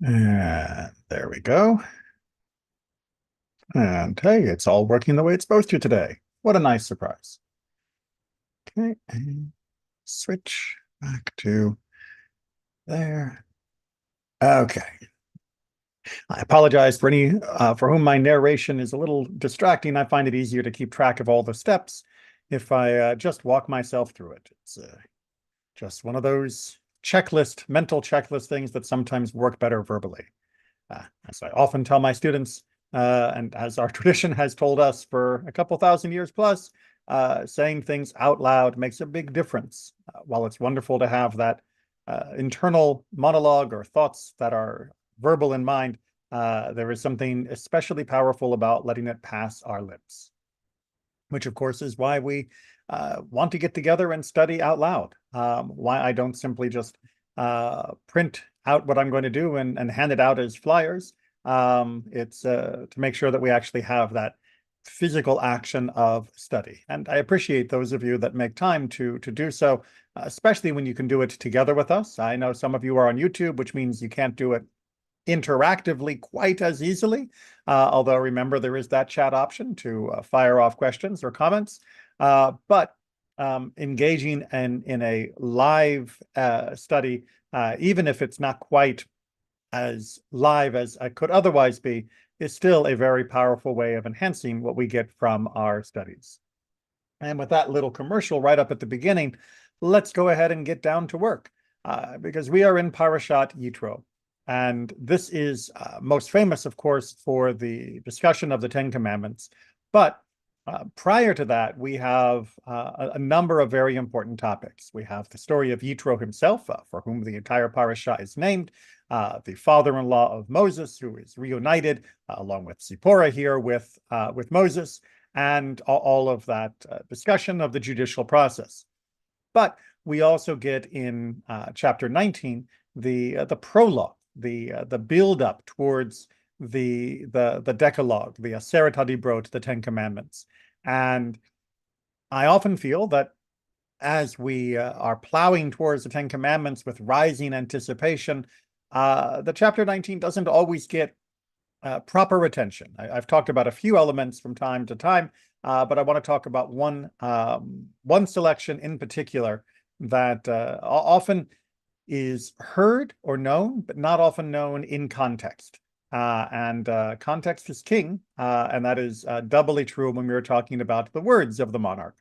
And there we go. And hey, it's all working the way it's supposed to today. What a nice surprise. Okay, and switch back to there. Okay. I apologize for any for whom my narration is a little distracting. I find it easier to keep track of all the steps if I just walk myself through it. It's just one of those mental checklist things that sometimes work better verbally. As I often tell my students, and as our tradition has told us for a couple thousand years plus, saying things out loud makes a big difference. While it's wonderful to have that internal monologue or thoughts that are verbal in mind, there is something especially powerful about letting it pass our lips, which of course is why we want to get together and study out loud. Why I don't simply just print out what I'm going to do and hand it out as flyers. It's to make sure that we actually have that physical action of study. And I appreciate those of you that make time to do so, especially when you can do it together with us. I know some of you are on YouTube, which means you can't do it interactively quite as easily. Although remember, there is that chat option to fire off questions or comments. But engaging in a live study, even if it's not quite as live as I could otherwise be, is still a very powerful way of enhancing what we get from our studies. And with that little commercial right up at the beginning, let's go ahead and get down to work, because we are in Parashat Yitro. And this is most famous, of course, for the discussion of the Ten Commandments. But prior to that, we have a number of very important topics. We have the story of Yitro himself, for whom the entire parasha is named, the father-in-law of Moses, who is reunited along with Zipporah here with Moses, and all of that discussion of the judicial process. But we also get in chapter 19 the prologue, the build-up towards the Decalogue, the Aseret HaDibrot, the Ten Commandments. And I often feel that as we are plowing towards the Ten Commandments with rising anticipation, the chapter 19 doesn't always get proper attention. I've talked about a few elements from time to time, but I want to talk about one selection in particular that often is heard or known, but not often known in context. And context is king, and that is doubly true when we were talking about the words of the monarch.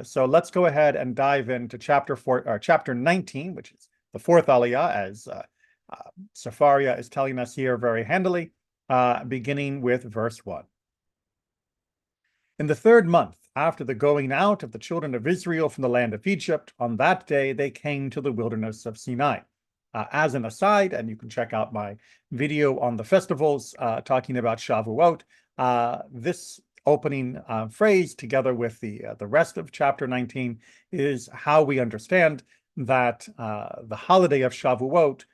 So let's go ahead and dive into chapter 19, which is the fourth aliyah, as Safaria is telling us here very handily, beginning with verse 1. In the third month, after the going out of the children of Israel from the land of Egypt, on that day they came to the wilderness of Sinai. As an aside, and you can check out my video on the festivals talking about Shavuot, this opening phrase, together with the rest of chapter 19, is how we understand that the holiday of Shavuot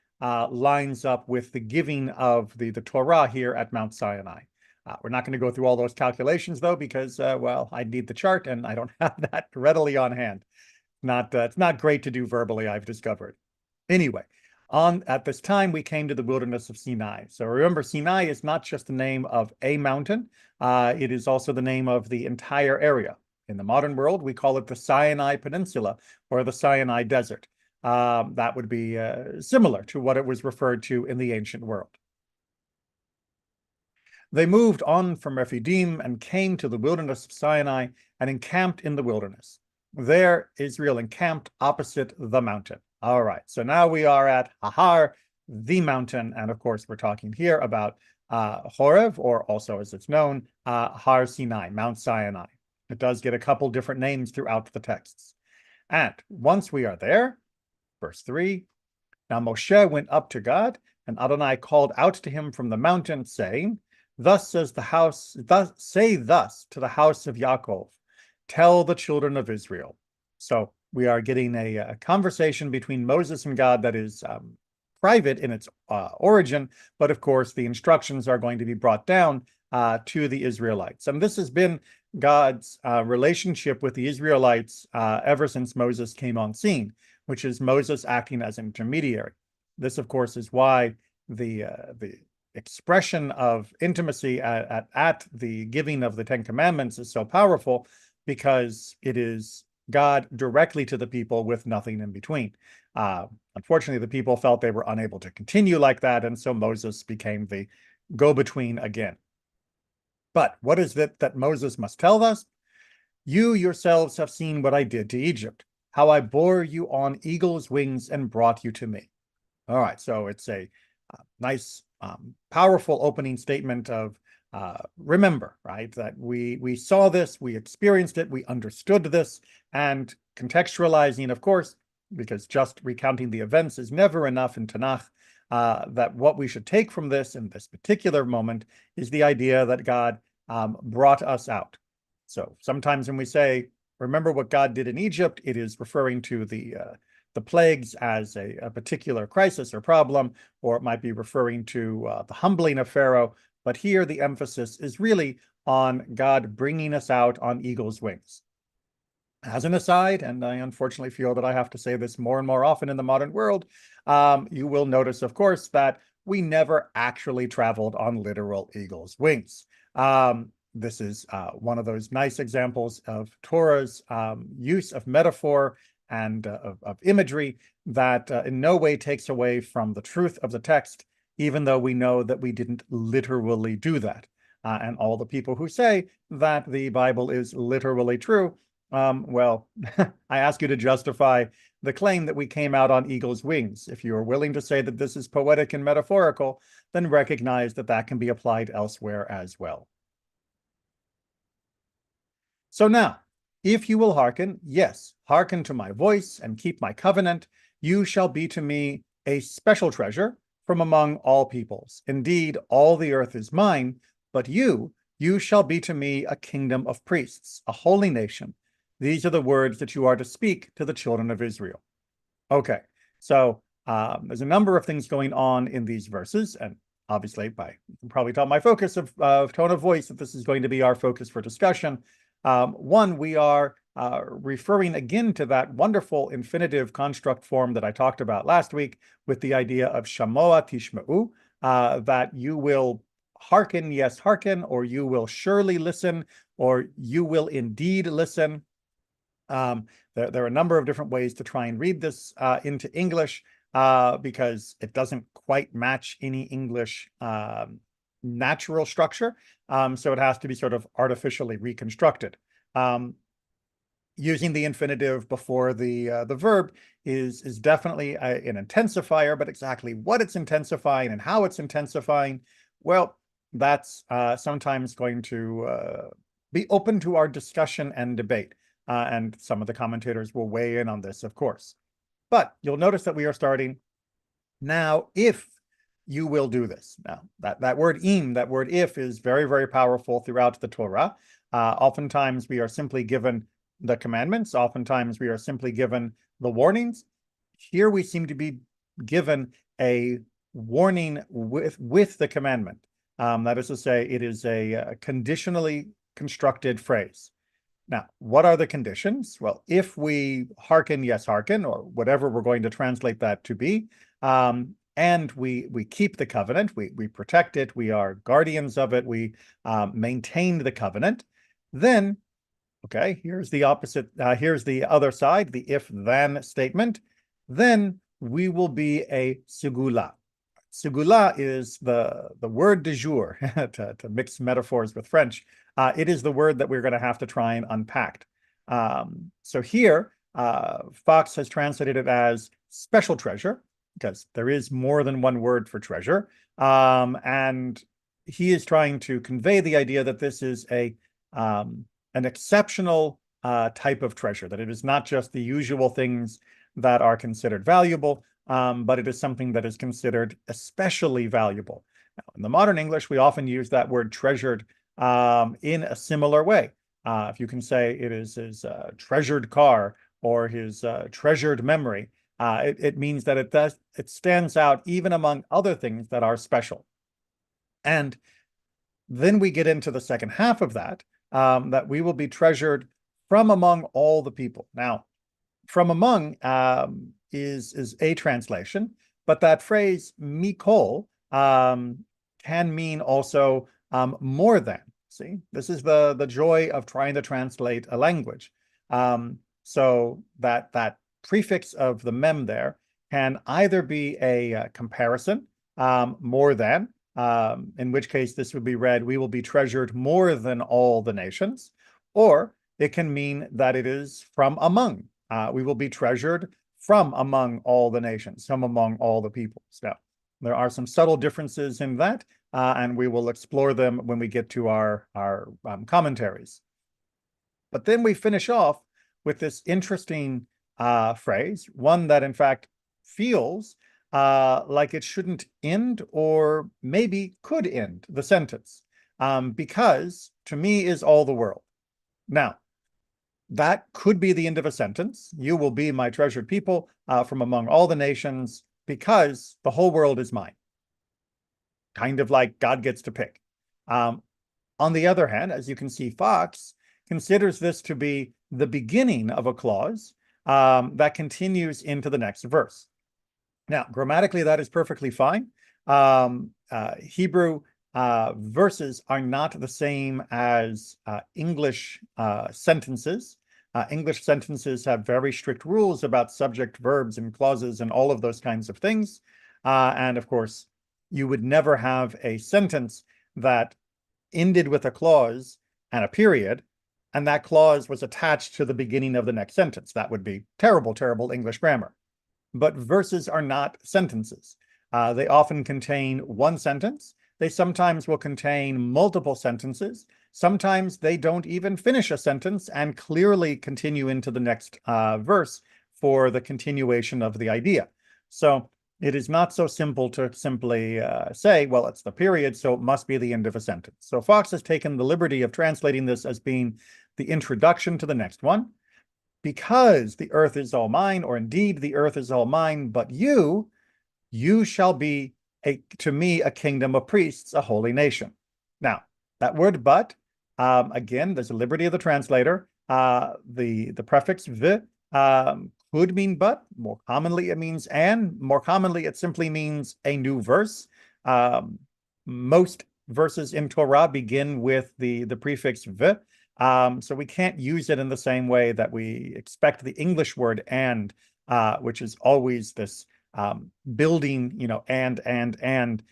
lines up with the giving of the Torah here at Mount Sinai. We're not going to go through all those calculations, though, because, well, I need the chart, and I don't have that readily on hand. It's not great to do verbally, I've discovered. Anyway, at this time, we came to the wilderness of Sinai. So remember, Sinai is not just the name of a mountain. It is also the name of the entire area. In the modern world, we call it the Sinai Peninsula or the Sinai Desert. That would be similar to what it was referred to in the ancient world. They moved on from Rephidim and came to the wilderness of Sinai and encamped in the wilderness. There, Israel encamped opposite the mountain. All right, so now we are at Har, the mountain, and of course we're talking here about Horeb, or also as it's known, Har Sinai, Mount Sinai. It does get a couple different names throughout the texts. And once we are there, verse 3, now Moshe went up to God, and Adonai called out to him from the mountain, saying, say thus to the house of Yaakov, tell the children of Israel. So we are getting a conversation between Moses and God that is private in its origin, but of course the instructions are going to be brought down to the Israelites. And this has been God's relationship with the Israelites ever since Moses came on scene, which is Moses acting as an intermediary. This, of course, is why the expression of intimacy at the giving of the Ten Commandments is so powerful because it is God directly to the people with nothing in between. Unfortunately, the people felt they were unable to continue like that, and so Moses became the go-between again. But what is it that Moses must tell us? You yourselves have seen what I did to Egypt, how I bore you on eagle's wings and brought you to me. All right, so it's a nice, powerful opening statement of remember, right, that we saw this, we experienced it, we understood this, and contextualizing, of course, because just recounting the events is never enough in Tanakh, that what we should take from this in this particular moment is the idea that God brought us out. So sometimes when we say, remember what God did in Egypt, it is referring to the plagues as a particular crisis or problem, or it might be referring to the humbling of Pharaoh. But here the emphasis is really on God bringing us out on eagle's wings. As an aside, and I unfortunately feel that I have to say this more and more often in the modern world, you will notice, of course, that we never actually traveled on literal eagle's wings. This is one of those nice examples of Torah's use of metaphor and of imagery that in no way takes away from the truth of the text, even though we know that we didn't literally do that. And all the people who say that the Bible is literally true, well, I ask you to justify the claim that we came out on eagle's wings. If you are willing to say that this is poetic and metaphorical, then recognize that that can be applied elsewhere as well. So now, if you will hearken, yes, hearken to my voice and keep my covenant, you shall be to me a special treasure from among all peoples. Indeed, all the earth is mine, but you shall be to me a kingdom of priests, a holy nation. These are the words that you are to speak to the children of Israel. Okay, so there's a number of things going on in these verses, and obviously, you can probably tell my focus of tone of voice that this is going to be our focus for discussion. One, we are referring again to that wonderful infinitive construct form that I talked about last week with the idea of shamoa tishma'u, that you will hearken, yes, hearken, or you will surely listen, or you will indeed listen. There are a number of different ways to try and read this into English because it doesn't quite match any English natural structure. So it has to be sort of artificially reconstructed. Using the infinitive before the verb is definitely an intensifier, but exactly what it's intensifying and how it's intensifying, well, that's sometimes going to be open to our discussion and debate. And some of the commentators will weigh in on this, of course. But you'll notice that we are starting now, if you will do this. Now, that word im, that word if, is very, very powerful throughout the Torah. Oftentimes we are simply given the commandments. Oftentimes we are simply given the warnings. Here we seem to be given a warning with the commandment. That is to say, it is a conditionally constructed phrase. Now, what are the conditions? Well, if we hearken, yes, hearken, or whatever we're going to translate that to be, and we keep the covenant, we protect it, we are guardians of it, we maintain the covenant, then, okay, here's the opposite, here's the other side, the if-then statement, then we will be a segula. Segula is the word du jour, to mix metaphors with French. It is the word that we're going to have to try and unpack. So here, Fox has translated it as special treasure, because there is more than one word for treasure. And he is trying to convey the idea that this is an exceptional type of treasure, that it is not just the usual things that are considered valuable, but it is something that is considered especially valuable. Now, in the modern English, we often use that word treasured in a similar way. If you can say it is his treasured car or his treasured memory, it means that it stands out even among other things that are special. And then we get into the second half of that, that we will be treasured from among all the people. Now, from among is a translation, but that phrase mikol can mean also more than. See, this is the joy of trying to translate a language. So that prefix of the mem there can either be a comparison, more than, in which case this would be read, we will be treasured more than all the nations, or it can mean that it is from among. We will be treasured from among all the nations, from among all the peoples. Now, there are some subtle differences in that, and we will explore them when we get to our commentaries. But then we finish off with this interesting phrase, one that in fact feels like it shouldn't end, or maybe could end the sentence, because to me is all the world. Now, that could be the end of a sentence. You will be my treasured people from among all the nations, because the whole world is mine. Kind of like God gets to pick. On the other hand, as you can see, Fox considers this to be the beginning of a clause that continues into the next verse. Now, grammatically, that is perfectly fine. Hebrew verses are not the same as English sentences. English sentences have very strict rules about subject, verbs, and clauses, and all of those kinds of things. And of course, you would never have a sentence that ended with a clause and a period, and that clause was attached to the beginning of the next sentence. That would be terrible, terrible English grammar. But verses are not sentences. They often contain one sentence. They sometimes will contain multiple sentences. Sometimes they don't even finish a sentence and clearly continue into the next verse for the continuation of the idea. So it is not so simple to simply say, well, it's the period, so it must be the end of a sentence. So Fox has taken the liberty of translating this as being the introduction to the next one. Because the earth is all mine, or indeed the earth is all mine, but you shall be to me a kingdom of priests, a holy nation. Now, that word but, again, there's a liberty of the translator. The prefix v could mean but. More commonly, it means and. More commonly, it simply means a new verse. Most verses in Torah begin with the prefix v. So we can't use it in the same way that we expect the English word and, which is always this building, and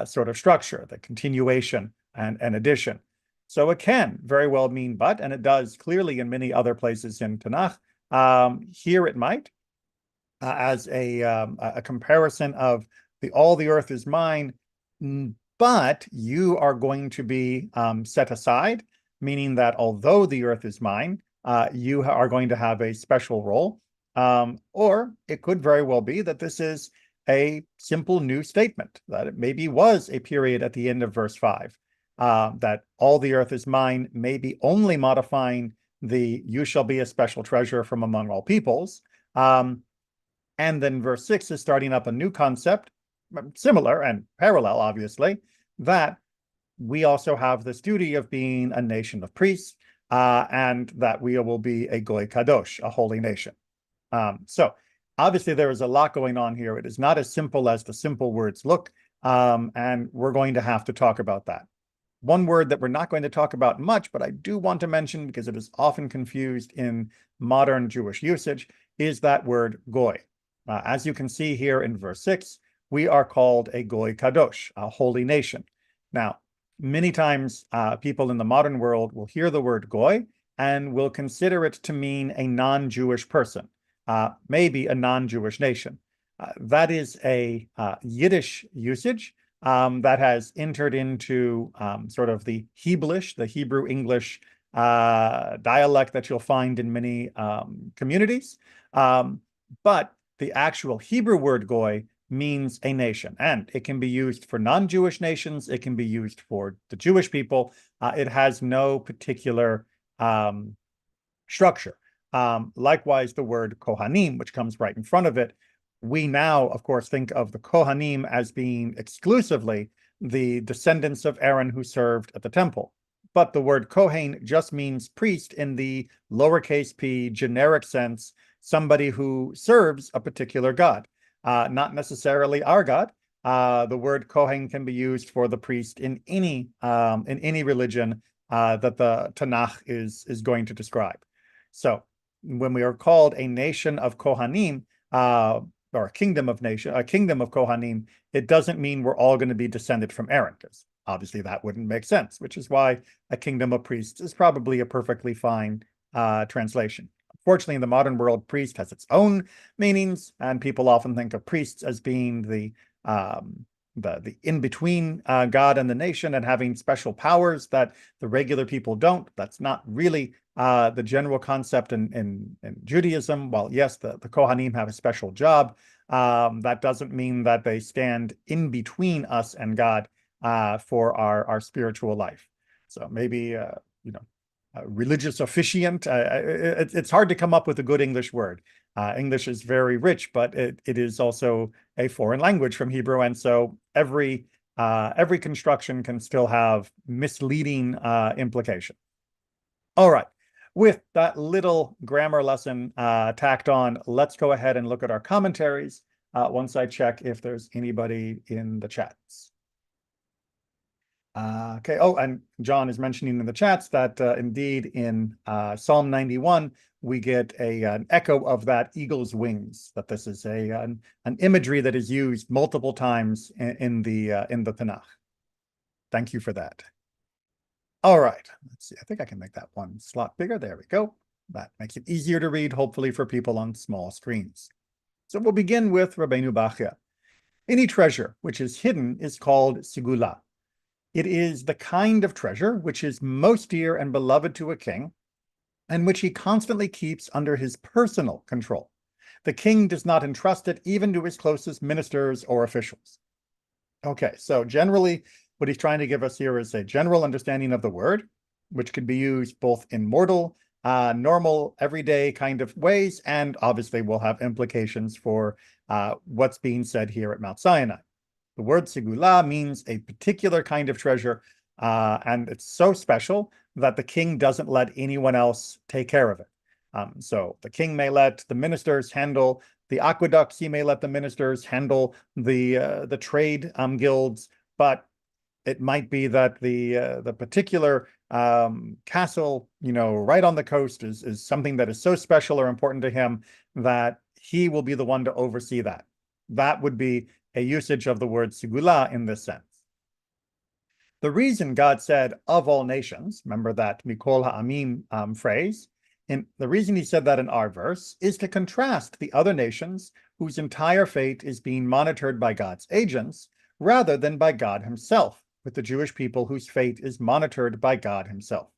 sort of structure, the continuation and addition. So it can very well mean but, and it does clearly in many other places in Tanakh. Here it might, as a comparison of all the earth is mine, but you are going to be set aside, meaning that although the earth is mine, you are going to have a special role. Or it could very well be that this is a simple new statement, that it maybe was a period at the end of verse 5, that all the earth is mine, maybe only modifying the you shall be a special treasure from among all peoples. And then verse 6 is starting up a new concept, similar and parallel, obviously, that we also have this duty of being a nation of priests, and that we will be a goy kadosh, a holy nation. So obviously there is a lot going on here. It is not as simple as the simple words look, and we're going to have to talk about that. One word that we're not going to talk about much, but I do want to mention because it is often confused in modern Jewish usage, is that word goy. As you can see here in verse 6, we are called a goy kadosh, a holy nation. Now, many times people in the modern world will hear the word goy and will consider it to mean a non-Jewish person, maybe a non-Jewish nation. That is a Yiddish usage that has entered into sort of the Heblish, the Hebrew English dialect that you'll find in many communities. But the actual Hebrew word goy means a nation, and it can be used for non-Jewish nations. It can be used for the Jewish people. It has no particular structure. Likewise, the word Kohanim, which comes right in front of it, we now, of course, think of the Kohanim as being exclusively the descendants of Aaron who served at the temple. But the word Kohen just means priest in the lowercase p generic sense, somebody who serves a particular god. Not necessarily our God, The word Kohen can be used for the priest in any religion that the Tanakh is going to describe. So when we are called a nation of Kohanim, or a kingdom of Kohanim, it doesn't mean we're all going to be descended from Aaron, because obviously that wouldn't make sense, which is why a kingdom of priests is probably a perfectly fine translation. Unfortunately, in the modern world, priest has its own meanings, and people often think of priests as being the in-between God and the nation, and having special powers that the regular people don't. That's not really the general concept in Judaism. While yes, the Kohanim have a special job, that doesn't mean that they stand in between us and God for our spiritual life. So maybe religious officiant. It's hard to come up with a good English word. English is very rich, but it is also a foreign language from Hebrew, and so every construction can still have misleading implication. All right, with that little grammar lesson tacked on, let's go ahead and look at our commentaries once I check if there's anybody in the chats. Okay. Oh, and John is mentioning in the chats that indeed in Psalm 91 we get an echo of that eagle's wings. That this is an imagery that is used multiple times in the Tanakh. Thank you for that. All right. Let's see. I think I can make that one slot bigger. There we go. That makes it easier to read, hopefully, for people on small screens. So we'll begin with Rabbeinu Bachya. Any treasure which is hidden is called sigula. It is the kind of treasure which is most dear and beloved to a king, and which he constantly keeps under his personal control. The king does not entrust it even to his closest ministers or officials. Okay, so generally, what he's trying to give us here is a general understanding of the word, which can be used both in mortal, normal, everyday kind of ways, and obviously will have implications for what's being said here at Mount Sinai. The word sigula means a particular kind of treasure, and it's so special that the king doesn't let anyone else take care of it. So the king may let the ministers handle the aqueducts, he may let the ministers handle the trade guilds, but it might be that the particular castle, right on the coast is something that is so special or important to him that he will be the one to oversee that. That would be a usage of the word sigula in this sense. The reason God said of all nations, remember that mikol ha'amim phrase, and the reason he said that in our verse is to contrast the other nations whose entire fate is being monitored by God's agents rather than by God himself, with the Jewish people whose fate is monitored by God himself.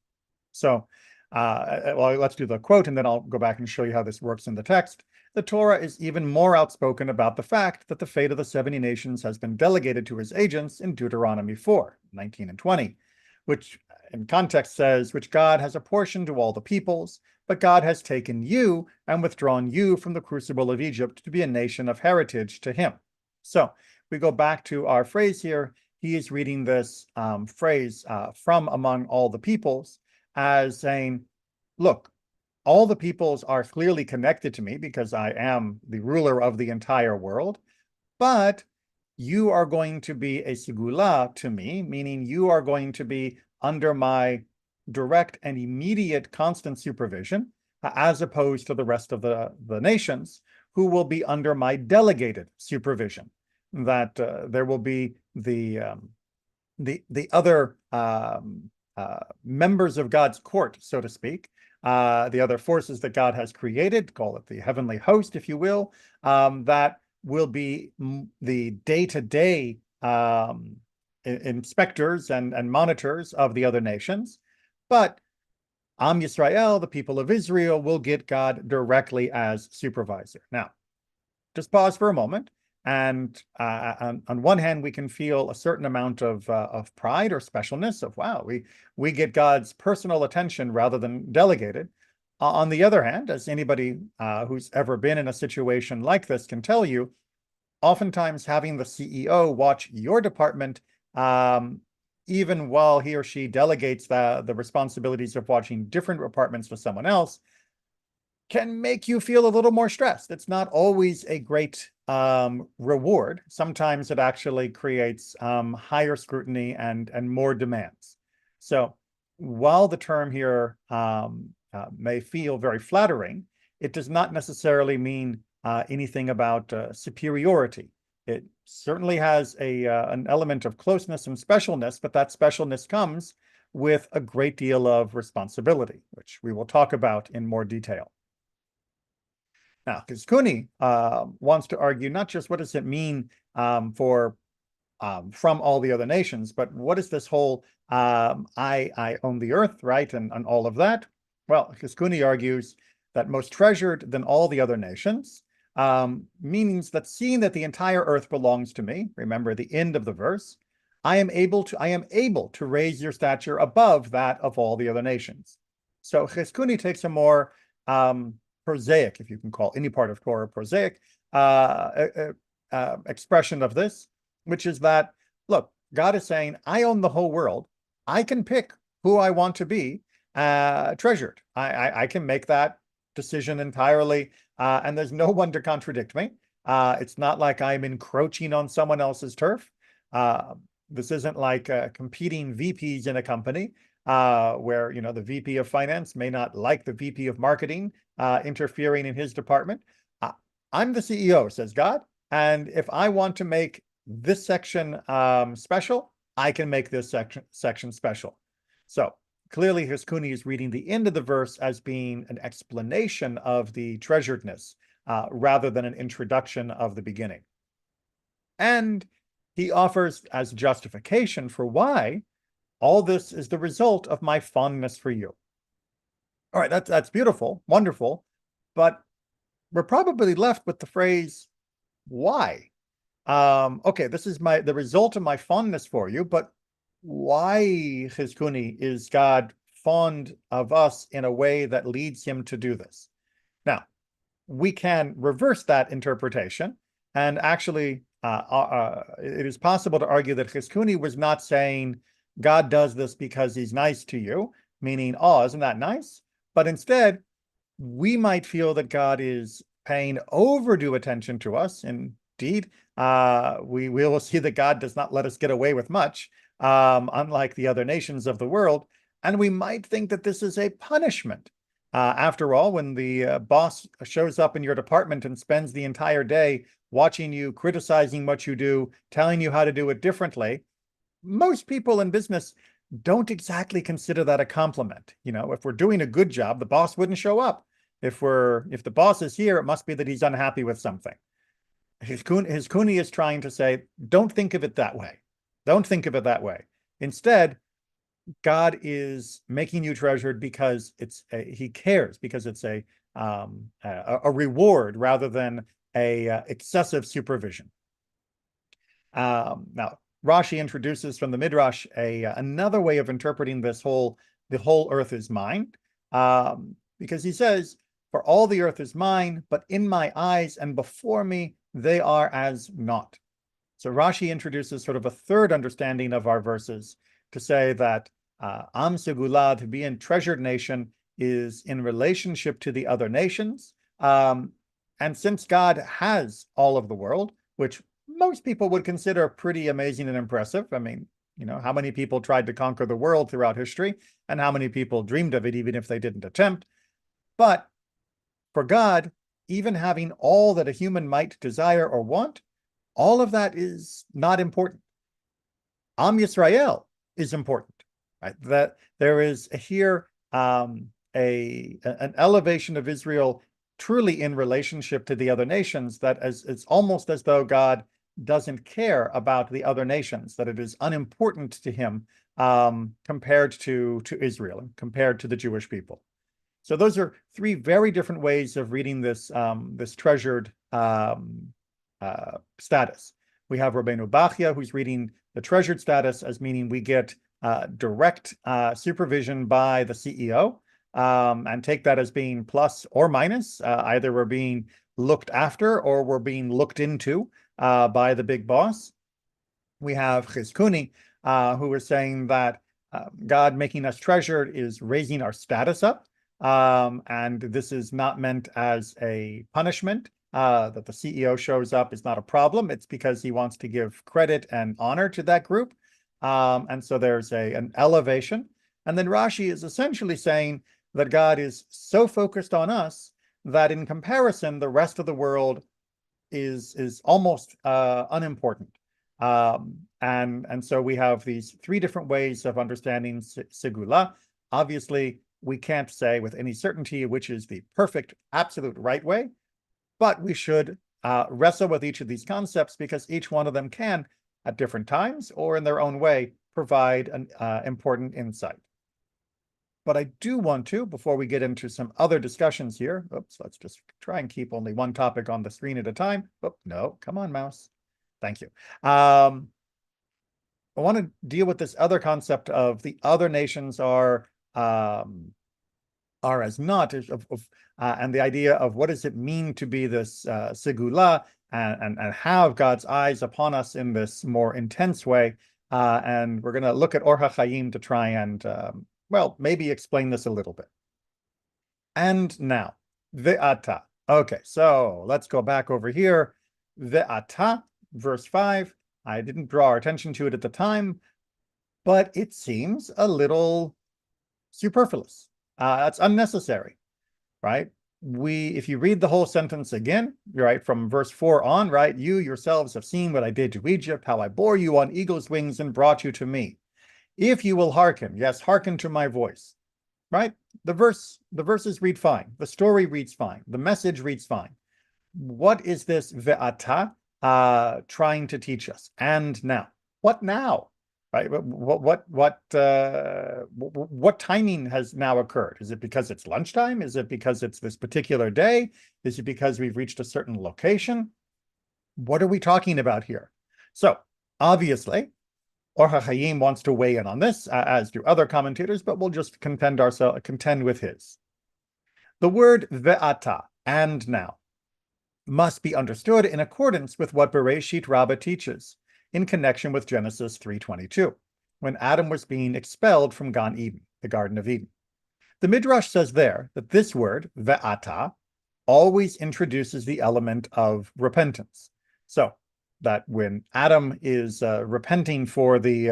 So, well, let's do the quote and then I'll go back and show you how this works in the text. The Torah is even more outspoken about the fact that the fate of the 70 nations has been delegated to his agents in Deuteronomy 4:19 and 20, which in context says, which God has apportioned to all the peoples, but God has taken you and withdrawn you from the crucible of Egypt to be a nation of heritage to him. So we go back to our phrase here. He is reading this phrase from among all the peoples as saying, look, all the peoples are clearly connected to me because I am the ruler of the entire world, but you are going to be a sigula to me, meaning you are going to be under my direct and immediate constant supervision, as opposed to the rest of the nations who will be under my delegated supervision. That there will be the other members of God's court, so to speak, the other forces that God has created, call it the heavenly host, if you will, that will be the day-to-day inspectors and monitors of the other nations. But Am Yisrael, the people of Israel, will get God directly as supervisor. Now, just pause for a moment. And on one hand, we can feel a certain amount of pride or specialness of, wow, we get God's personal attention rather than delegated. On the other hand, as anybody who's ever been in a situation like this can tell you, oftentimes having the CEO watch your department, even while he or she delegates the responsibilities of watching different departments to someone else, can make you feel a little more stressed. It's not always a great reward. Sometimes it actually creates higher scrutiny and more demands. So while the term here may feel very flattering, it does not necessarily mean anything about superiority. It certainly has an element of closeness and specialness, but that specialness comes with a great deal of responsibility, which we will talk about in more detail. Now, Kuzkuni wants to argue not just what does it mean for from all the other nations, but what is this whole I own the earth, right, and all of that? Well, Kuzkuni argues that most treasured than all the other nations means that seeing that the entire earth belongs to me, remember the end of the verse, I am able to raise your stature above that of all the other nations. So Cheskuni takes a more prosaic, if you can call any part of Torah prosaic, expression of this, which is that, look, God is saying, I own the whole world. I can pick who I want to be treasured. I can make that decision entirely, and there's no one to contradict me. It's not like I'm encroaching on someone else's turf. This isn't like competing VPs in a company where, you know, the VP of finance may not like the VP of marketing interfering in his department. I'm the CEO, says God. And if I want to make this section special, I can make this section special. So clearly, Hiskuni is reading the end of the verse as being an explanation of the treasuredness rather than an introduction of the beginning. And he offers as justification for why all this is the result of my fondness for you. All right, that's beautiful, wonderful, but we're probably left with the phrase, why? Okay, this is the result of my fondness for you, but why, Chizkuni, is God fond of us in a way that leads him to do this? Now, we can reverse that interpretation, and actually, it is possible to argue that Chizkuni was not saying God does this because he's nice to you, meaning, oh, isn't that nice? But instead, we might feel that God is paying overdue attention to us. Indeed, we will see that God does not let us get away with much, unlike the other nations of the world. And we might think that this is a punishment. After all, when the boss shows up in your department and spends the entire day watching you, criticizing what you do, telling you how to do it differently, most people in business don't exactly consider that a compliment. You know, if we're doing a good job, the boss wouldn't show up. If the boss is here, it must be that he's unhappy with something. Hiskuni is trying to say, don't think of it that way. Don't think of it that way. Instead, God is making you treasured because he cares, because it's a reward rather than a excessive supervision. Now, Rashi introduces from the Midrash another way of interpreting this the whole earth is mine, because he says, for all the earth is mine, but in my eyes and before me, they are as naught. So Rashi introduces sort of a third understanding of our verses to say that Am Segula, to be a treasured nation, is in relationship to the other nations. And since God has all of the world, which most people would consider pretty amazing and impressive. I mean, you know, how many people tried to conquer the world throughout history, and how many people dreamed of it, even if they didn't attempt. But for God, even having all that a human might desire or want, all of that is not important. Am Yisrael is important, right? That there is here an elevation of Israel truly in relationship to the other nations, that it's almost as though God doesn't care about the other nations, that it is unimportant to him compared to Israel and compared to the Jewish people. So those are three very different ways of reading this this treasured status. We have Rabbeinu Bachya, who's reading the treasured status as meaning we get direct supervision by the CEO, and take that as being plus or minus. Either we're being looked after or we're being looked into by the big boss. We have Chizkuni, who is saying that God making us treasured is raising our status up. And this is not meant as a punishment. That the CEO shows up is not a problem. It's because he wants to give credit and honor to that group. And so there's an elevation. And then Rashi is essentially saying that God is so focused on us that in comparison, the rest of the world is almost unimportant. And so we have these three different ways of understanding segula. Obviously, we can't say with any certainty which is the perfect, absolute right way, but we should wrestle with each of these concepts because each one of them can, at different times or in their own way, provide an important insight. But I do want to, before we get into some other discussions here, oops, let's just try and keep only one topic on the screen at a time. Oh, no, come on, mouse. Thank you. I want to deal with this other concept of the other nations are as not, and the idea of what does it mean to be this segula and have God's eyes upon us in this more intense way. And we're going to look at Or HaChaim to try and well, maybe explain this a little bit. And now, ve'ata. Okay, so let's go back over here. Ve'ata, verse 5. I didn't draw our attention to it at the time, but it seems a little superfluous. That's unnecessary, right? If you read the whole sentence again, right, from verse 4 on, right, you yourselves have seen what I did to Egypt, how I bore you on eagle's wings and brought you to me. If you will hearken, yes, hearken to my voice, right? The verses read fine. The story reads fine. The message reads fine. What is this ve'ata trying to teach us? And now, what now? Right? What timing has now occurred? Is it because it's lunchtime? Is it because it's this particular day? Is it because we've reached a certain location? What are we talking about here? So obviously, Or HaChaim wants to weigh in on this, as do other commentators, but we'll just contend with his. The word ve'ata, and now, must be understood in accordance with what Bereshit Rabbah teaches in connection with Genesis 3:22, when Adam was being expelled from Gan Eden, the Garden of Eden. The Midrash says there that this word, ve'ata, always introduces the element of repentance. So that when Adam is repenting for the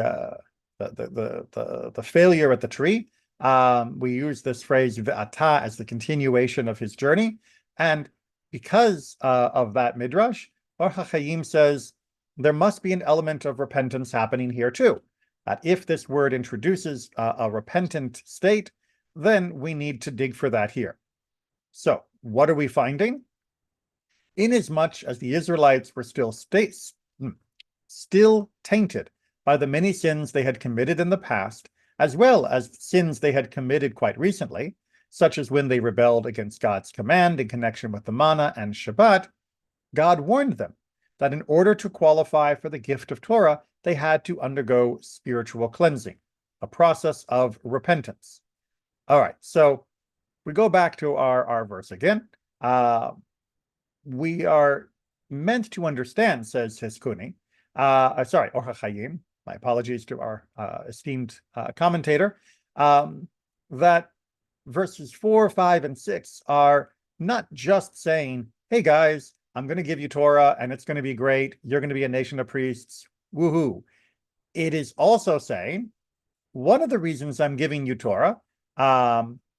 failure at the tree, we use this phrase ve'ata as the continuation of his journey. And because of that midrash, Or HaChaim says there must be an element of repentance happening here too. That if this word introduces a repentant state, then we need to dig for that here. So what are we finding? Inasmuch as the Israelites were still tainted by the many sins they had committed in the past, as well as sins they had committed quite recently, such as when they rebelled against God's command in connection with the manna and Shabbat, God warned them that in order to qualify for the gift of Torah, they had to undergo spiritual cleansing, a process of repentance. All right, so we go back to our verse again. We are meant to understand, says Hiskuni, Or HaChaim, my apologies to our esteemed commentator, that verses 4, 5, and 6 are not just saying, hey guys, I'm going to give you Torah and it's going to be great. You're going to be a nation of priests. Woohoo. It is also saying, one of the reasons I'm giving you Torah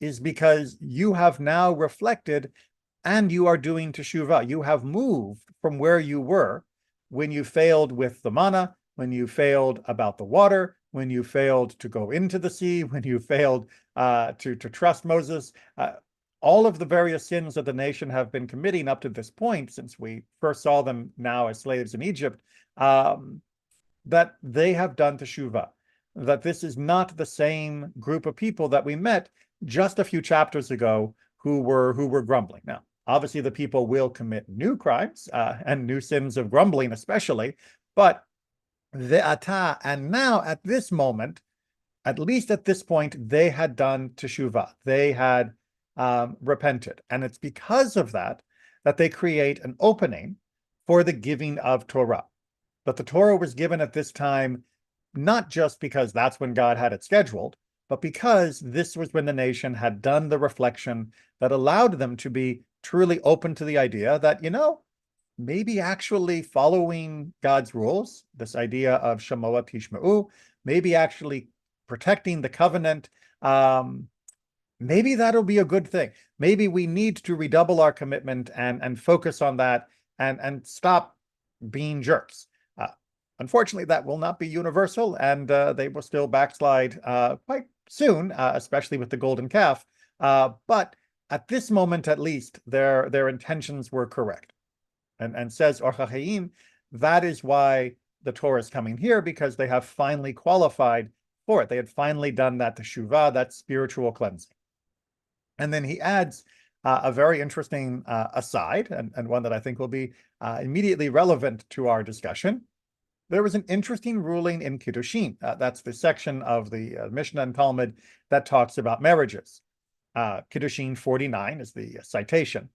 is because you have now reflected and you are doing teshuvah. You have moved from where you were when you failed with the manna, when you failed about the water, when you failed to go into the sea, when you failed to trust Moses. All of the various sins that the nation have been committing up to this point, since we first saw them now as slaves in Egypt, that they have done teshuvah. That this is not the same group of people that we met just a few chapters ago who were grumbling. Now, obviously, the people will commit new crimes and new sins of grumbling, especially. But ve'ata, and now at this moment, at least at this point, they had done teshuvah. They had repented, and it's because of that that they create an opening for the giving of Torah. But the Torah was given at this time not just because that's when God had it scheduled, but because this was when the nation had done the reflection that allowed them to be truly open to the idea that, maybe actually following God's rules, this idea of Shemoah Tishma'u, maybe actually protecting the covenant, maybe that'll be a good thing. Maybe we need to redouble our commitment and focus on that and stop being jerks. Unfortunately, that will not be universal, and they will still backslide quite soon, especially with the golden calf. But at this moment, at least, their intentions were correct. And says Or HaChaim, that is why the Torah is coming here, because they have finally qualified for it. They had finally done that teshuvah, that spiritual cleansing. And then he adds a very interesting aside, and one that I think will be immediately relevant to our discussion. There was an interesting ruling in Kiddushin. That's the section of the Mishnah and Talmud that talks about marriages. Kiddushin 49 is the citation.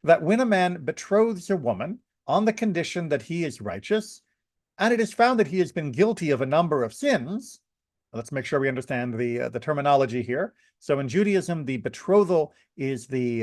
That when a man betroths a woman on the condition that he is righteous, and it is found that he has been guilty of a number of sins, let's make sure we understand the terminology here. So in Judaism, the betrothal is the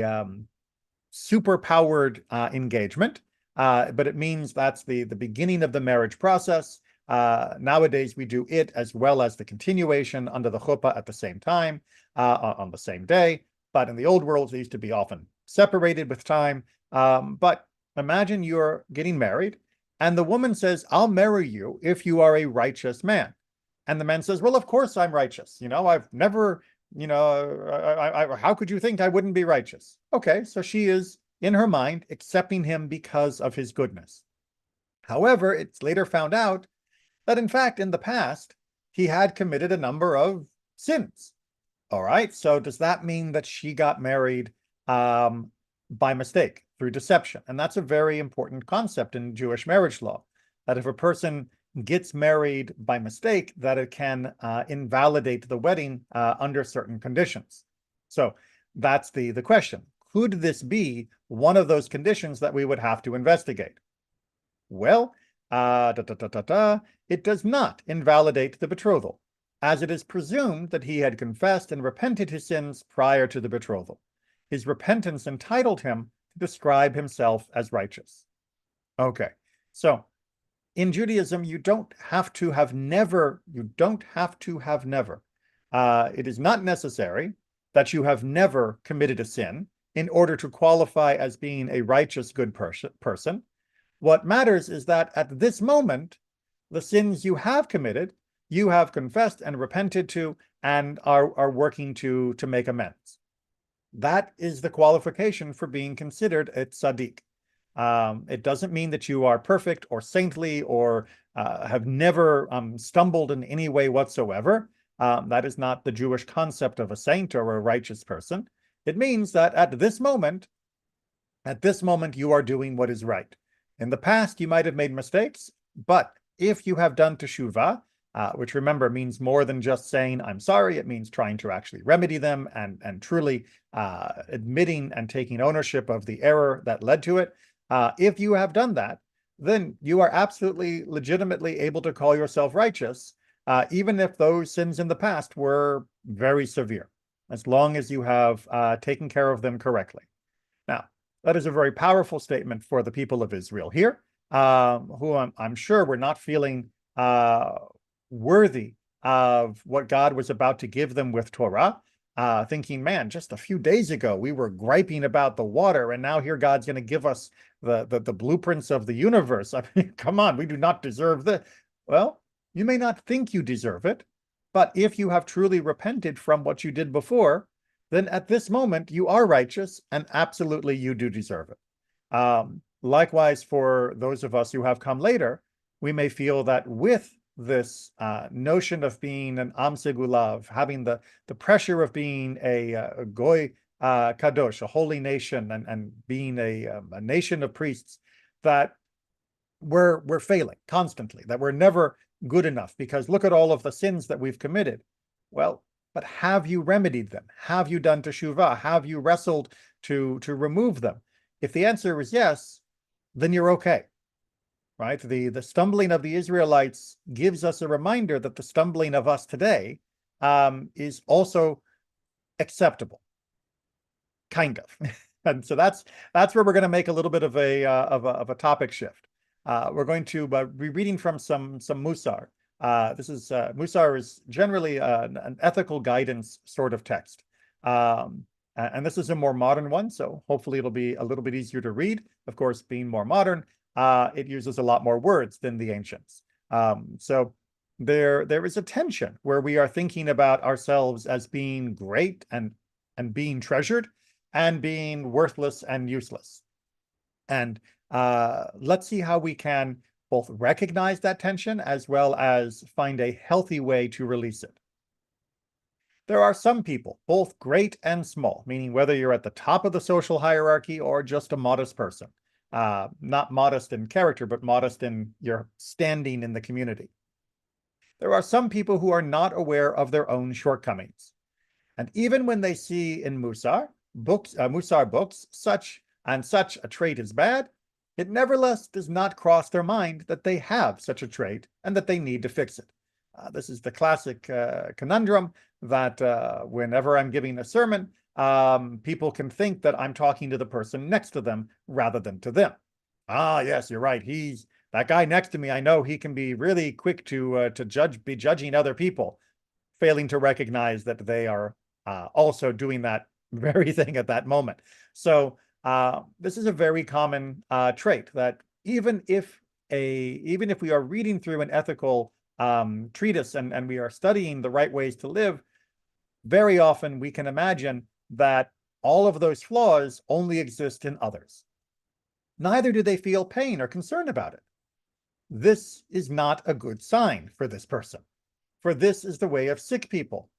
superpowered engagement, but it means that's the beginning of the marriage process. Nowadays, we do it as well as the continuation under the chuppah at the same time, on the same day. But in the old world, they used to be often separated with time. But imagine you're getting married, and the woman says, "I'll marry you if you are a righteous man." And the man says, "Well, of course I'm righteous. I've never, how could you think I wouldn't be righteous?" Okay, so she is, in her mind, accepting him because of his goodness. However, it's later found out that, in fact, in the past, he had committed a number of sins. All right, so does that mean that she got married by mistake, through deception? And that's a very important concept in Jewish marriage law, that if a person gets married by mistake, that it can invalidate the wedding under certain conditions. So that's the question. Could this be one of those conditions that we would have to investigate? Well, it does not invalidate the betrothal, as it is presumed that he had confessed and repented his sins prior to the betrothal. His repentance entitled him to describe himself as righteous. Okay, so in Judaism, you don't have to have never. It is not necessary that you have never committed a sin in order to qualify as being a righteous, good person. What matters is that at this moment, the sins you have committed, you have confessed and repented to, and are working to make amends. That is the qualification for being considered a tzaddik. It doesn't mean that you are perfect or saintly or have never stumbled in any way whatsoever. That is not the Jewish concept of a saint or a righteous person. It means that at this moment, you are doing what is right. In the past, you might have made mistakes, but if you have done teshuvah, which remember means more than just saying I'm sorry, it means trying to actually remedy them and truly admitting and taking ownership of the error that led to it. If you have done that, then you are absolutely legitimately able to call yourself righteous, even if those sins in the past were very severe, as long as you have taken care of them correctly. Now, that is a very powerful statement for the people of Israel here, who I'm sure were not feeling worthy of what God was about to give them with Torah, thinking, man, just a few days ago we were griping about the water, and now here God's going to give us the blueprints of the universe. I mean, come on, we do not deserve this. Well, you may not think you deserve it, but if you have truly repented from what you did before, then at this moment you are righteous, and absolutely you do deserve it. Likewise, for those of us who have come later, we may feel that with this notion of being an Am Segulav, having the pressure of being a Goy Kadosh, a holy nation, and being a nation of priests, that we're failing constantly, that we're never good enough, because look at all of the sins that we've committed. Well, but have you remedied them? Have you done teshuvah? Have you wrestled to remove them? If the answer is yes, then you're okay. Right? The stumbling of the Israelites gives us a reminder that the stumbling of us today is also acceptable, kind of. And so that's where we're going to make a little bit of a topic shift. We're going to be reading from some Musar. This is Musar is generally an ethical guidance sort of text. And this is a more modern one, so hopefully it'll be a little bit easier to read. Of course, being more modern, it uses a lot more words than the ancients. So there is a tension where we are thinking about ourselves as being great and being treasured, and being worthless and useless. And let's see how we can both recognize that tension as well as find a healthy way to release it. There are some people, both great and small, meaning whether you're at the top of the social hierarchy or just a modest person, not modest in character, but modest in your standing in the community. There are some people who are not aware of their own shortcomings. And even when they see in Musar books, such a trait is bad, it nevertheless does not cross their mind that they have such a trait and that they need to fix it. This is the classic conundrum that whenever I'm giving a sermon, people can think that I'm talking to the person next to them rather than to them. Ah, yes, you're right. That guy next to me. I know he can be really quick to be judging other people, failing to recognize that they are also doing that very thing at that moment. So this is a very common trait that even if we are reading through an ethical treatise and we are studying the right ways to live, very often we can imagine that all of those flaws only exist in others. Neither do they feel pain or concern about it. This is not a good sign for this person, for this is the way of sick people.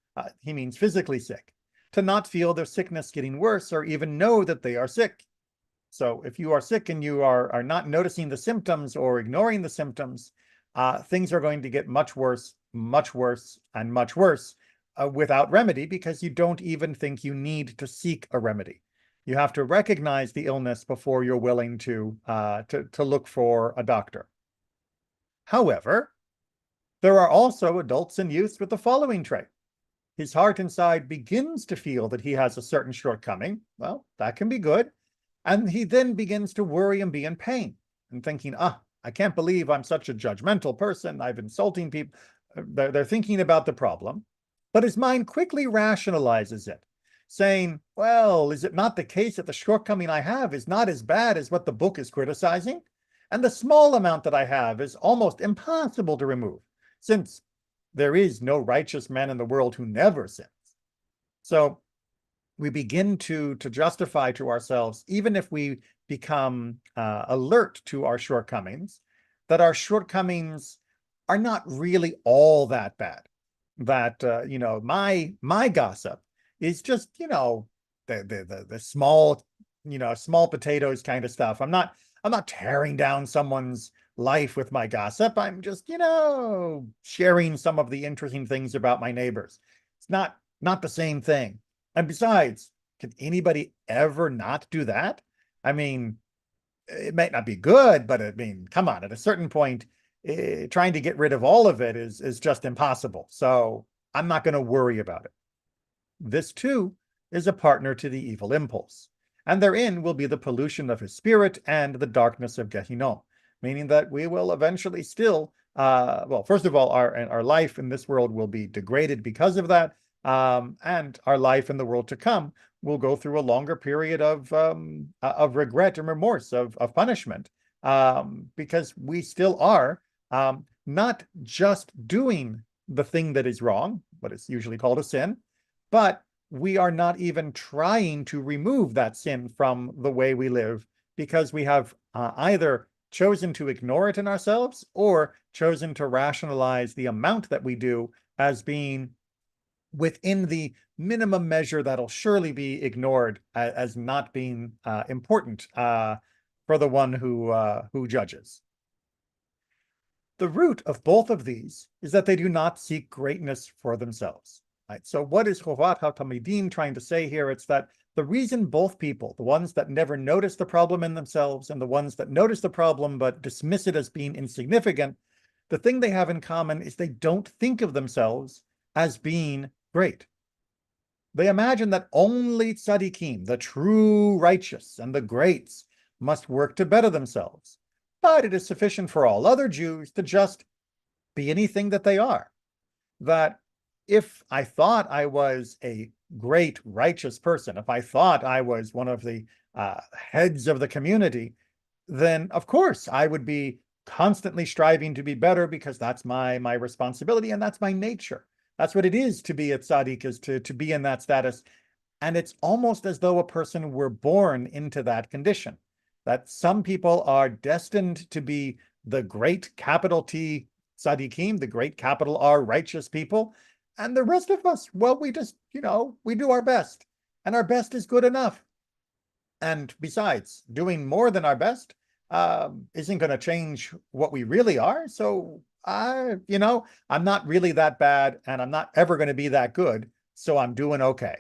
He means physically sick, to not feel their sickness getting worse or even know that they are sick. So if you are sick and you are not noticing the symptoms or ignoring the symptoms, things are going to get much worse, and much worse without remedy, because you don't even think you need to seek a remedy. You have to recognize the illness before you're willing to look for a doctor. However, there are also adults and youths with the following trait. His heart inside begins to feel that he has a certain shortcoming. Well, that can be good. And he then begins to worry and be in pain and thinking, I can't believe I'm such a judgmental person. I'm insulting people. They're thinking about the problem. But his mind quickly rationalizes it, saying, well, is it not the case that the shortcoming I have is not as bad as what the book is criticizing? And the small amount that I have is almost impossible to remove, since there is no righteous man in the world who never sins. So we begin to justify to ourselves, even if we become alert to our shortcomings, that our shortcomings are not really all that bad. That my gossip is just the small small potatoes kind of stuff. I'm not tearing down someone's life with my gossip. I'm just sharing some of the interesting things about my neighbors. It's not the same thing. And besides, can anybody ever not do that? I mean, it might not be good, but I mean, come on, at a certain point, trying to get rid of all of it is just impossible. So I'm not going to worry about it. This too is a partner to the evil impulse, and therein will be the pollution of his spirit and the darkness of Gehinnom, meaning that we will eventually still, well, first of all, our life in this world will be degraded because of that, and our life in the world to come will go through a longer period of regret and remorse, of punishment, because we still are not just doing the thing that is wrong, what is usually called a sin, but we are not even trying to remove that sin from the way we live, because we have either chosen to ignore it in ourselves or chosen to rationalize the amount that we do as being within the minimum measure that'll surely be ignored as not being important for the one who judges. The root of both of these is that they do not seek greatness for themselves. Right? So what is Chovat HaTalmidim trying to say here? It's that the reason both people, the ones that never notice the problem in themselves and the ones that notice the problem but dismiss it as being insignificant, the thing they have in common is they don't think of themselves as being great. They imagine that only tzaddikim, the true righteous and the greats, must work to better themselves. But it is sufficient for all other Jews to just be anything that they are. That if I thought I was a great righteous person, if I thought I was one of the heads of the community, then of course I would be constantly striving to be better because that's my responsibility and that's my nature. That's what it is to be a tzaddik, is to be in that status. And it's almost as though a person were born into that condition, that some people are destined to be the great capital T tzaddikim, the great capital R righteous people. And the rest of us, well, we just, we do our best, and our best is good enough. And besides, doing more than our best isn't going to change what we really are. So I'm not really that bad, and I'm not ever going to be that good. So I'm doing okay.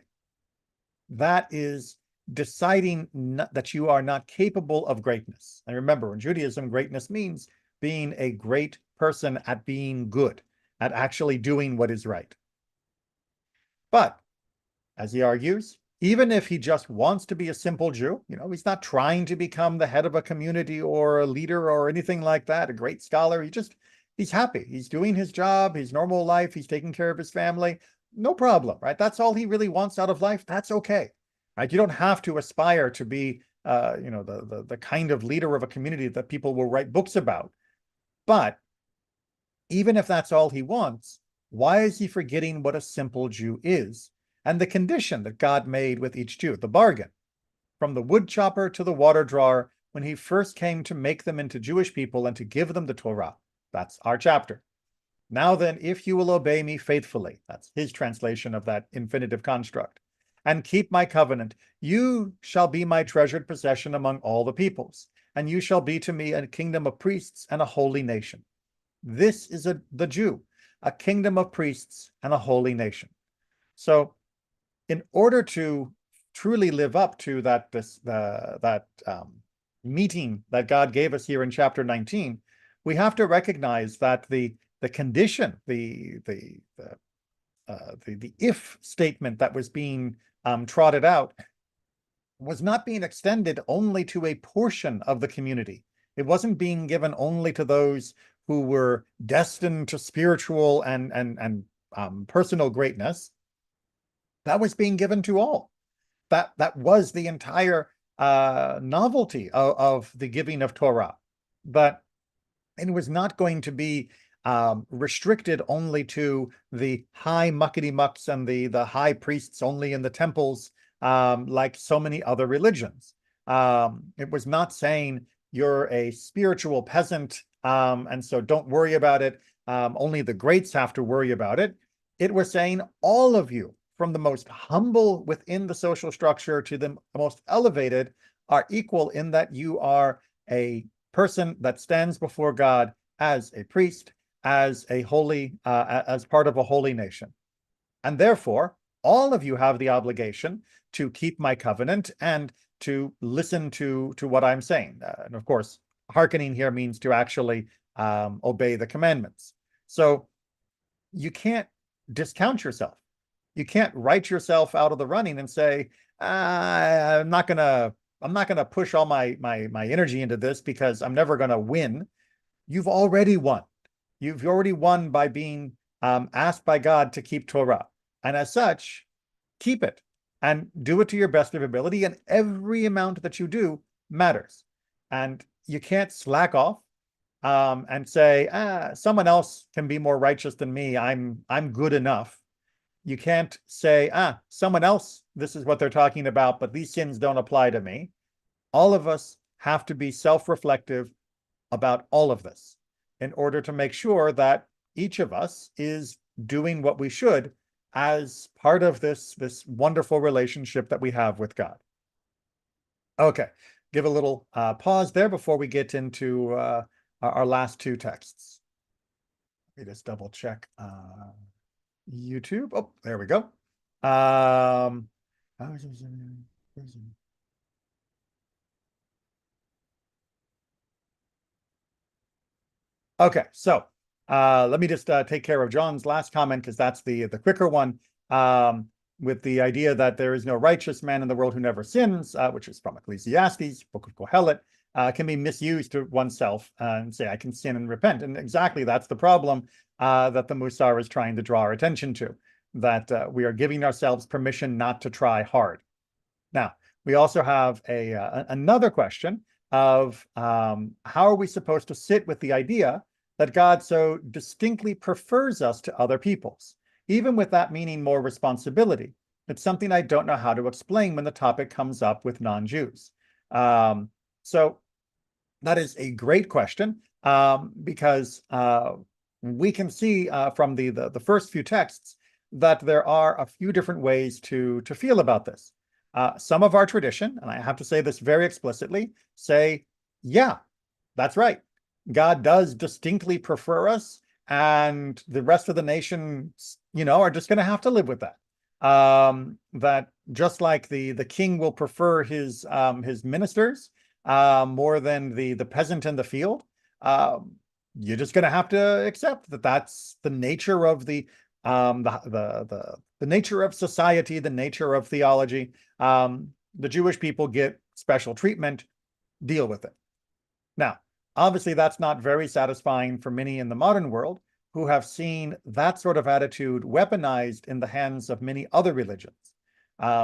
That is deciding that you are not capable of greatness. And remember, in Judaism, greatness means being a great person at being good, at actually doing what is right. But as he argues, even if he just wants to be a simple Jew, he's not trying to become the head of a community or a leader or anything like that, a great scholar. He's happy. He's doing his job, his normal life. He's taking care of his family. No problem, right? That's all he really wants out of life. That's okay, right? You don't have to aspire to be, the kind of leader of a community that people will write books about. But even if that's all he wants, why is he forgetting what a simple Jew is and the condition that God made with each Jew, the bargain, from the wood chopper to the water drawer, when he first came to make them into Jewish people and to give them the Torah? That's our chapter. Now then, if you will obey me faithfully, that's his translation of that infinitive construct, and keep my covenant, you shall be my treasured possession among all the peoples, and you shall be to me a kingdom of priests and a holy nation. This is the Jew, a kingdom of priests and a holy nation. So in order to truly live up to that meeting that God gave us here in chapter 19, we have to recognize that the condition, the if statement that was being trotted out was not being extended only to a portion of the community. It wasn't being given only to those who were destined to spiritual and personal greatness. That was being given to all. That was the entire novelty of the giving of Torah. But it was not going to be restricted only to the high muckety mucks and the high priests only in the temples, like so many other religions. It was not saying you're a spiritual peasant, and so don't worry about it. Only the greats have to worry about it. It was saying all of you, from the most humble within the social structure to the most elevated, are equal in that you are a person that stands before God as a priest, as a holy, as part of a holy nation. And therefore, all of you have the obligation to keep my covenant and to listen to what I'm saying. And of course, hearkening here means to actually obey the commandments. So you can't discount yourself. You can't write yourself out of the running and say, I'm not gonna push all my energy into this because I'm never gonna win. You've already won. You've already won by being asked by God to keep Torah. And as such, keep it and do it to your best of ability. And every amount that you do matters. And you can't slack off and say, someone else can be more righteous than me. I'm good enough. You can't say, someone else, this is what they're talking about, but these sins don't apply to me. All of us have to be self-reflective about all of this in order to make sure that each of us is doing what we should as part of this wonderful relationship that we have with God. Okay, give a little pause there before we get into our last two texts. Let me just double check YouTube. Oh, there we go. Okay, so Let me just take care of John's last comment, because that's the quicker one, with the idea that there is no righteous man in the world who never sins, which is from Ecclesiastes, Book of Kohelet, can be misused to oneself and say, I can sin and repent. And exactly that's the problem that the Musar is trying to draw our attention to, that we are giving ourselves permission not to try hard. Now, we also have another question of how are we supposed to sit with the idea that God so distinctly prefers us to other peoples, even with that meaning more responsibility. It's something I don't know how to explain when the topic comes up with non-Jews. So that is a great question, because we can see from the first few texts that there are a few different ways to feel about this. Some of our tradition, and I have to say this very explicitly, say, yeah, that's right. God does distinctly prefer us, and the rest of the nation, are just going to have to live with that. That just like the king will prefer his ministers more than the peasant in the field, you're just going to have to accept that that's the nature of the nature of society, the nature of theology. The Jewish people get special treatment, deal with it. Now, obviously, that's not very satisfying for many in the modern world who have seen that sort of attitude weaponized in the hands of many other religions.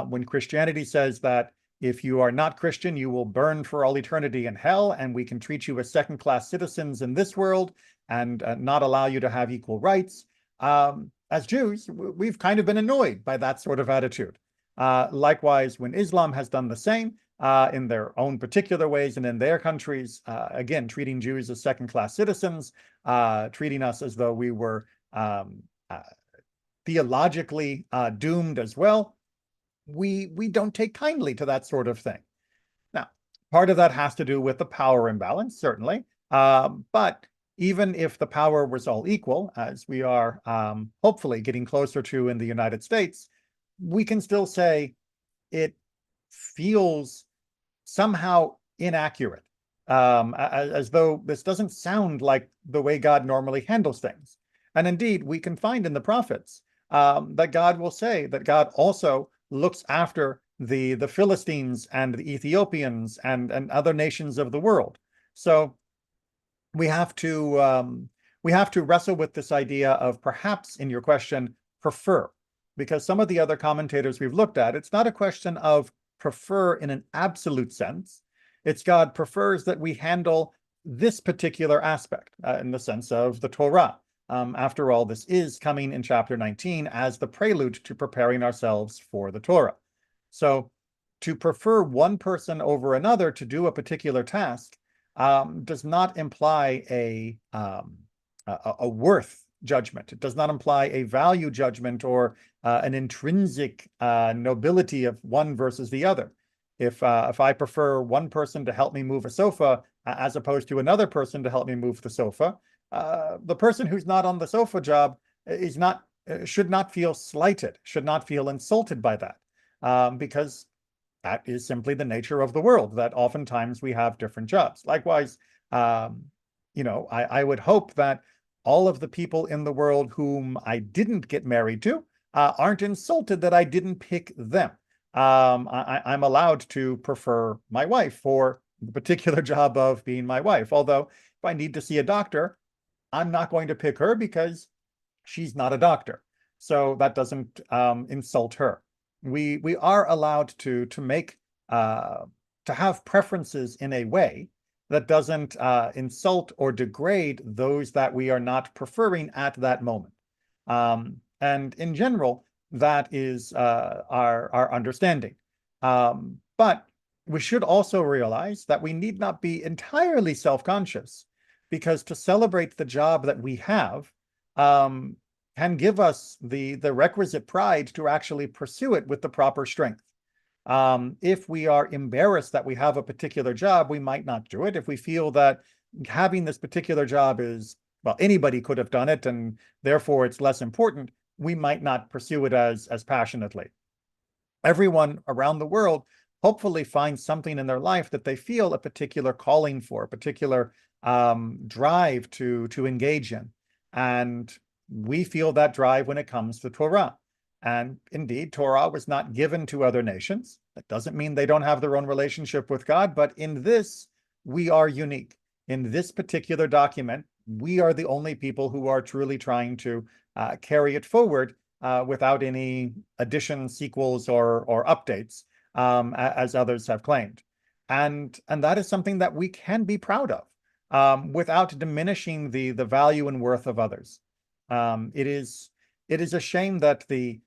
When Christianity says that if you are not Christian, you will burn for all eternity in hell, and we can treat you as second-class citizens in this world and not allow you to have equal rights. As Jews, we've kind of been annoyed by that sort of attitude. Likewise, when Islam has done the same in their own particular ways and in their countries, again, treating Jews as second-class citizens, treating us as though we were theologically doomed as well, we don't take kindly to that sort of thing. Now, part of that has to do with the power imbalance, certainly, but even if the power was all equal, as we are hopefully getting closer to in the United States, we can still say it feels somehow inaccurate, as though this doesn't sound like the way God normally handles things. And indeed, we can find in the prophets that God will say that God also looks after the Philistines and the Ethiopians and other nations of the world. So we have to wrestle with this idea of, perhaps in your question, prefer, because some of the other commentators we've looked at, it's not a question of prefer in an absolute sense. It's God prefers that we handle this particular aspect in the sense of the Torah. After all, this is coming in chapter 19 as the prelude to preparing ourselves for the Torah. So to prefer one person over another to do a particular task does not imply a worth judgment. It does not imply a value judgment or an intrinsic nobility of one versus the other. If I prefer one person to help me move a sofa as opposed to another person to help me move the sofa, the person who's not on the sofa job should not feel slighted, should not feel insulted by that, because that is simply the nature of the world, that oftentimes we have different jobs. Likewise, I would hope that all of the people in the world whom I didn't get married to aren't insulted that I didn't pick them. I'm allowed to prefer my wife for the particular job of being my wife. Although if I need to see a doctor, I'm not going to pick her because she's not a doctor. So that doesn't insult her. We are allowed to make to have preferences in a way that doesn't insult or degrade those that we are not preferring at that moment. And in general, that is our understanding. But we should also realize that we need not be entirely self-conscious, because to celebrate the job that we have can give us the requisite pride to actually pursue it with the proper strength. If we are embarrassed that we have a particular job, we might not do it. If we feel that having this particular job is, well, anybody could have done it and therefore it's less important, we might not pursue it as passionately. Everyone around the world hopefully finds something in their life that they feel a particular calling for, a particular drive to engage in. And we feel that drive when it comes to Torah. And indeed, Torah was not given to other nations. That doesn't mean they don't have their own relationship with God, but in this, we are unique. In this particular document, we are the only people who are truly trying to carry it forward without any additions, sequels, or updates, as others have claimed. And that is something that we can be proud of without diminishing the value and worth of others. It is a shame that the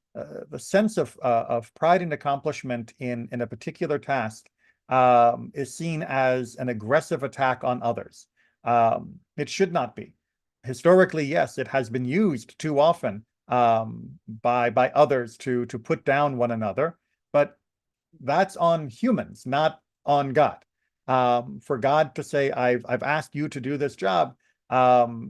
sense of pride and accomplishment in a particular task is seen as an aggressive attack on others. It should not be. Historically, yes, it has been used too often by others to put down one another, but that's on humans, not on God. For God to say, I've asked you to do this job,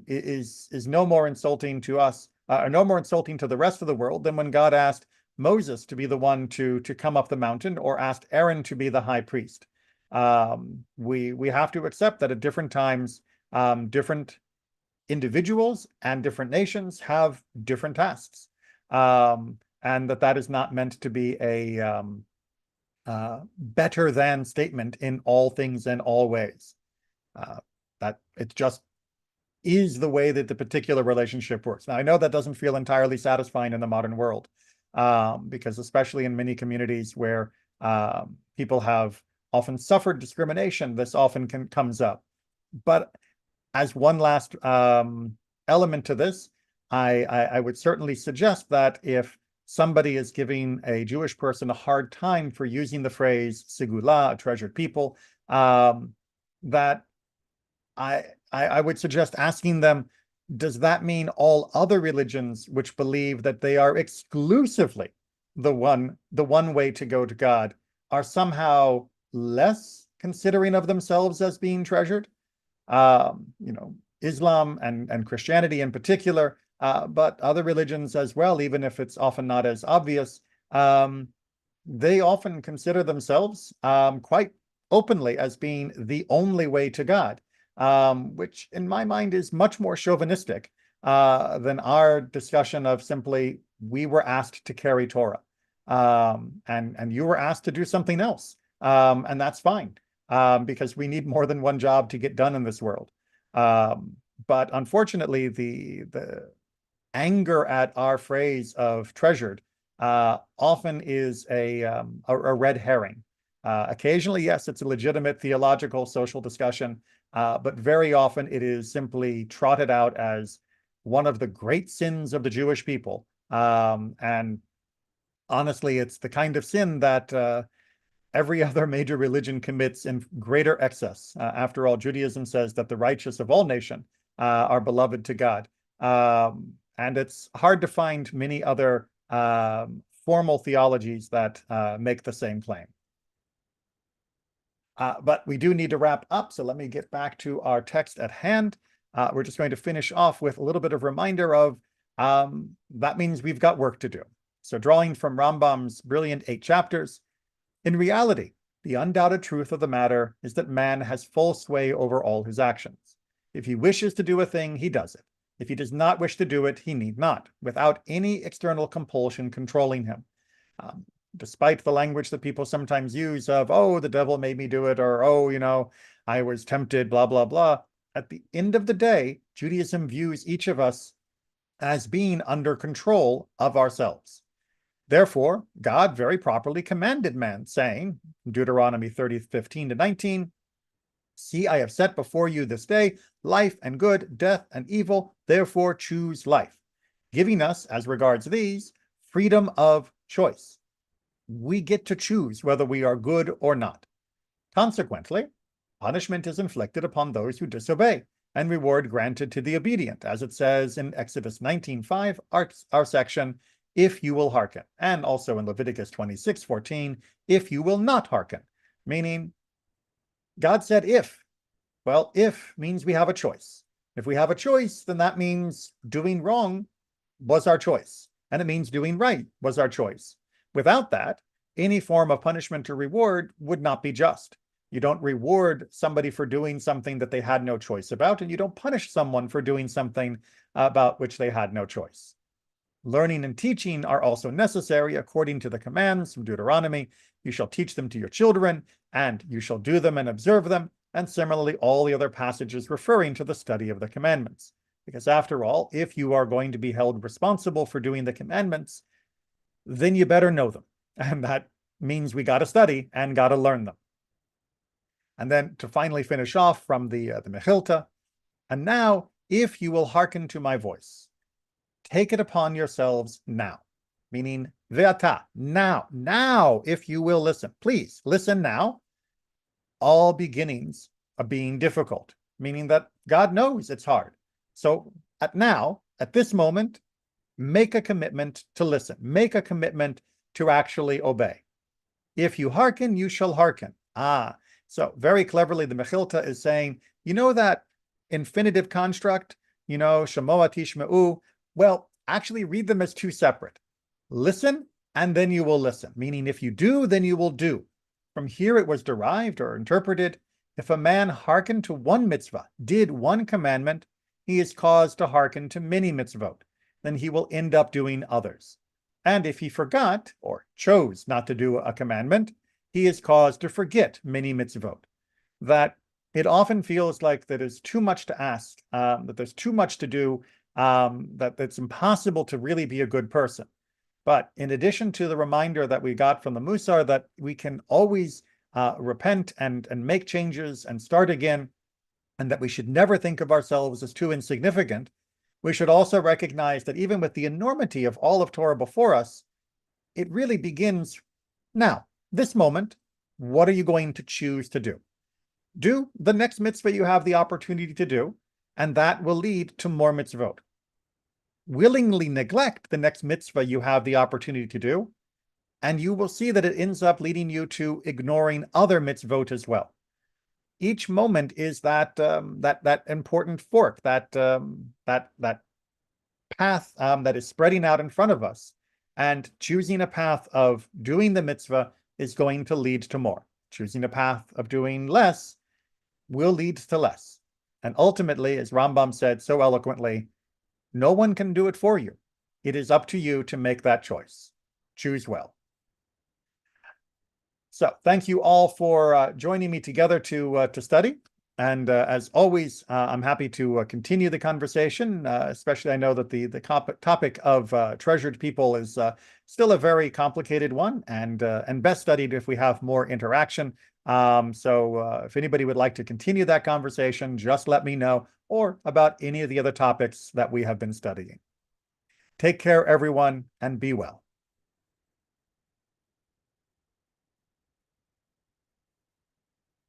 is no more insulting to us, or no more insulting to the rest of the world than when God asked Moses to be the one to come up the mountain, or asked Aaron to be the high priest. We have to accept that at different times, different individuals and different nations have different tasks, and that is not meant to be a better than statement in all things and all ways. That it just is the way that the particular relationship works. Now, I know that doesn't feel entirely satisfying in the modern world, because especially in many communities where people have often suffered discrimination, this often comes up. But as one last element to this, I would certainly suggest that if somebody is giving a Jewish person a hard time for using the phrase segula, a treasured people, that I would suggest asking them, does that mean all other religions which believe that they are exclusively the one way to go to God are somehow less considering of themselves as being treasured? Islam and Christianity in particular, but other religions as well, even if it's often not as obvious, they often consider themselves quite openly as being the only way to God, which in my mind is much more chauvinistic than our discussion of simply, we were asked to carry Torah, and you were asked to do something else, and that's fine, because we need more than one job to get done in this world. But unfortunately, the anger at our phrase of treasured often is a red herring. Occasionally, yes, it's a legitimate theological, social discussion, but very often it is simply trotted out as one of the great sins of the Jewish people. And honestly, it's the kind of sin that every other major religion commits in greater excess. After all, Judaism says that the righteous of all nations are beloved to God. And it's hard to find many other formal theologies that make the same claim. But we do need to wrap up, so let me get back to our text at hand. We're just going to finish off with a little bit of reminder of that means we've got work to do. So drawing from Rambam's brilliant 8 chapters, in reality, the undoubted truth of the matter is that man has full sway over all his actions. If he wishes to do a thing, he does it. If he does not wish to do it, he need not, without any external compulsion controlling him. Despite the language that people sometimes use of, oh, the devil made me do it, or, oh, I was tempted, blah, blah, blah. At the end of the day, Judaism views each of us as being under control of ourselves. Therefore, God very properly commanded man, saying, Deuteronomy 30:15-19, see, I have set before you this day life and good, death and evil, therefore choose life, giving us, as regards these, freedom of choice. We get to choose whether we are good or not. Consequently, punishment is inflicted upon those who disobey, and reward granted to the obedient, as it says in Exodus 19:5, our section, if you will hearken, and also in Leviticus 26:14, if you will not hearken, meaning God said if. Well, if means we have a choice. If we have a choice, then that means doing wrong was our choice, and it means doing right was our choice. Without that, any form of punishment or reward would not be just. You don't reward somebody for doing something that they had no choice about, and you don't punish someone for doing something about which they had no choice. Learning and teaching are also necessary according to the commands from Deuteronomy. You shall teach them to your children, and you shall do them and observe them, and similarly all the other passages referring to the study of the commandments. Because after all, if you are going to be held responsible for doing the commandments, then you better know them. And that means we got to study and got to learn them. And then to finally finish off from the Mechilta, and now, if you will hearken to my voice, take it upon yourselves now, meaning ve'ata, now, if you will listen. Please listen now. All beginnings are being difficult, meaning that God knows it's hard. So at this moment, make a commitment to listen. Make a commitment to actually obey. If you hearken, you shall hearken. So very cleverly, the Mechilta is saying, you know that infinitive construct, shamoa tishma'u, well, actually read them as two separate. Listen, and then you will listen, meaning if you do, then you will do. From here it was derived or interpreted, if a man hearkened to one mitzvah, did one commandment, he is caused to hearken to many mitzvot. Then he will end up doing others. And if he forgot or chose not to do a commandment, he is caused to forget many mitzvot. That it often feels like that is too much to ask, that there's too much to do, that it's impossible to really be a good person. But in addition to the reminder that we got from the Musar that we can always repent and make changes and start again, and that we should never think of ourselves as too insignificant, we should also recognize that even with the enormity of all of Torah before us, it really begins now, this moment. What are you going to choose to do? Do the next mitzvah you have the opportunity to do, and that will lead to more mitzvot. Willingly neglect the next mitzvah you have the opportunity to do, and you will see that it ends up leading you to ignoring other mitzvot as well. Each moment is that that important fork, that path that is spreading out in front of us, and choosing a path of doing the mitzvah is going to lead to more. Choosing a path of doing less will lead to less. And ultimately, as Rambam said so eloquently, no one can do it for you. It is up to you to make that choice. Choose well. So thank you all for joining me together to study. And as always, I'm happy to continue the conversation, especially I know that the topic of treasured people is still a very complicated one and best studied if we have more interaction. So if anybody would like to continue that conversation, just let me know, or about any of the other topics that we have been studying. Take care, everyone, and be well.